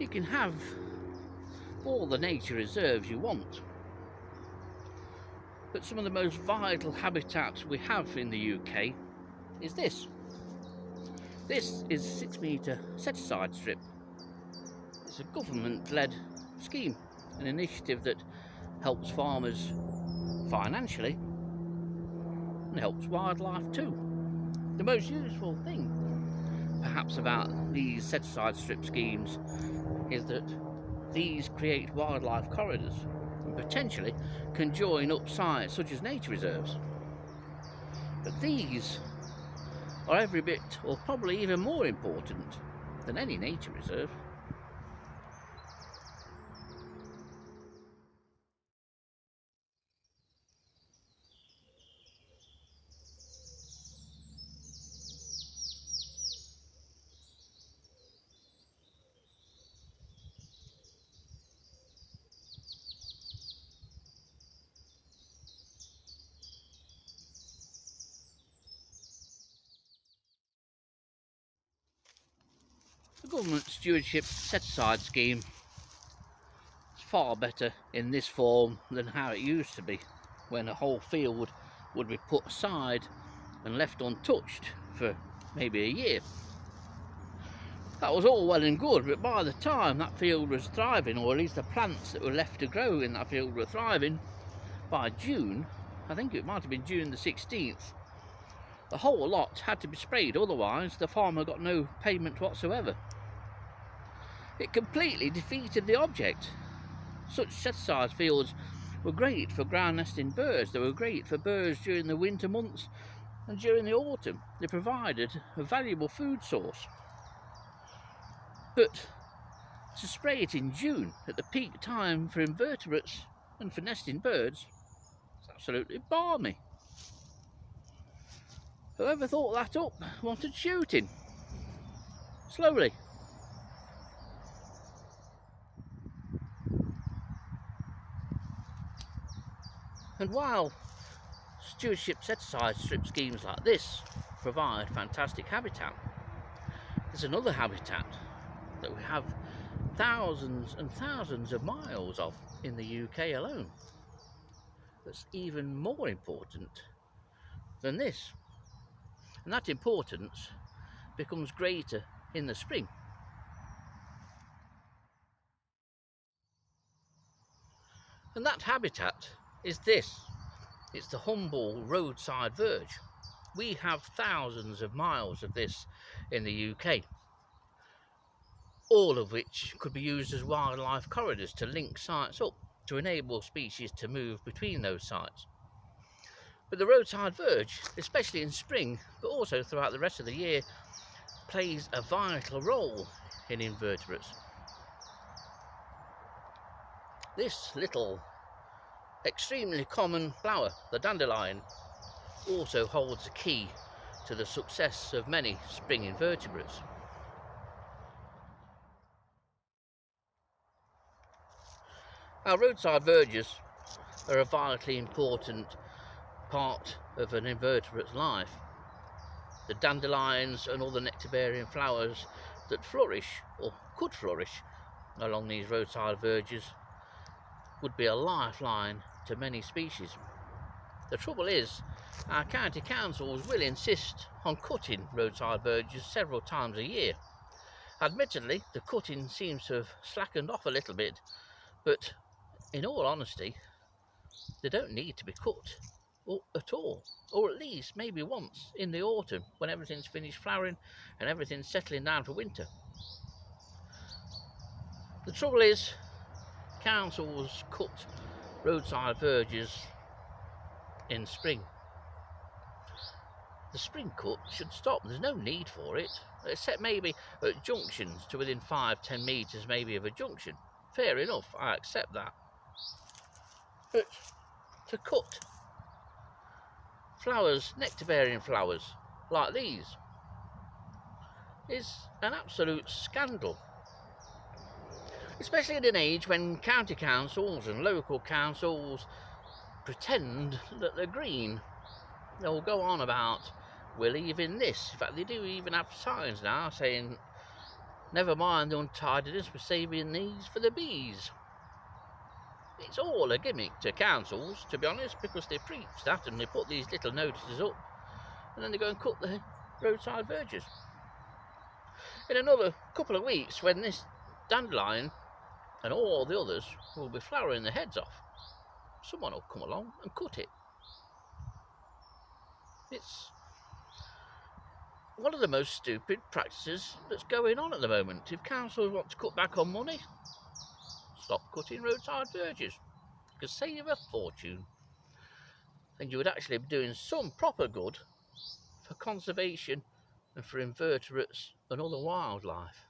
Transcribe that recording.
you can have all the nature reserves you want, but some of the most vital habitats we have in the UK is this. This is a 6-metre set-aside strip. It's a government-led scheme, an initiative that helps farmers financially and helps wildlife too. The most useful thing perhaps about these set-aside strip schemes is that these create wildlife corridors and potentially can join up sites such as nature reserves. But these are every bit, or probably even more important than any nature reserve. The government stewardship set-aside scheme is far better in this form than how it used to be, when a whole field would be put aside and left untouched for maybe a year. That was all well and good, but by the time that field was thriving, or at least the plants that were left to grow in that field were thriving, by June, I think it might have been June the 16th, the whole lot had to be sprayed, otherwise the farmer got no payment whatsoever. It completely defeated the object. Such set-aside fields were great for ground nesting birds. They were great for birds during the winter months and during the autumn. They provided a valuable food source. But to spray it in June, at the peak time for invertebrates and for nesting birds, it's absolutely balmy. Whoever thought that up wanted shooting. Slowly. And while stewardship set-aside strip schemes like this provide fantastic habitat, there's another habitat that we have thousands and thousands of miles of in the UK alone that's even more important than this. And that importance becomes greater in the spring. And that habitat is this. It's the humble roadside verge. We have thousands of miles of this in the UK, all of which could be used as wildlife corridors to link sites up, to enable species to move between those sites. But the roadside verge, especially in spring, but also throughout the rest of the year, plays a vital role in invertebrates. This little extremely common flower, the dandelion, also holds a key to the success of many spring invertebrates. Our roadside verges are a vitally important part of an invertebrate's life. The dandelions and other nectar-bearing flowers that flourish, or could flourish, along these roadside verges would be a lifeline to many species. The trouble is, our county councils will insist on cutting roadside verges several times a year. Admittedly, the cutting seems to have slackened off a little bit, but in all honesty, they don't need to be cut at all, or at least maybe once in the autumn when everything's finished flowering and everything's settling down for winter. The trouble is, councils cut roadside verges in spring. The spring cut should stop. There's no need for it, except maybe at junctions to within 5-10 metres maybe of a junction. Fair enough, I accept that. But to cut flowers, nectar-bearing flowers like these, is an absolute scandal. Especially in an age when county councils and local councils pretend that they're green. They'll go on about, we're leaving this. In fact, they do even have signs now saying Never mind the untidiness, we're saving these for the bees. It's all a gimmick to councils, to be honest, because they preach that and they put these little notices up and then they go and cut the roadside verges. In another couple of weeks, when this dandelion and all the others will be flowering their heads off, someone will come along and cut it. It's one of the most stupid practices that's going on at the moment. If councils want to cut back on money, stop cutting roadside verges. You could save a fortune. And you would actually be doing some proper good for conservation and for invertebrates and other wildlife.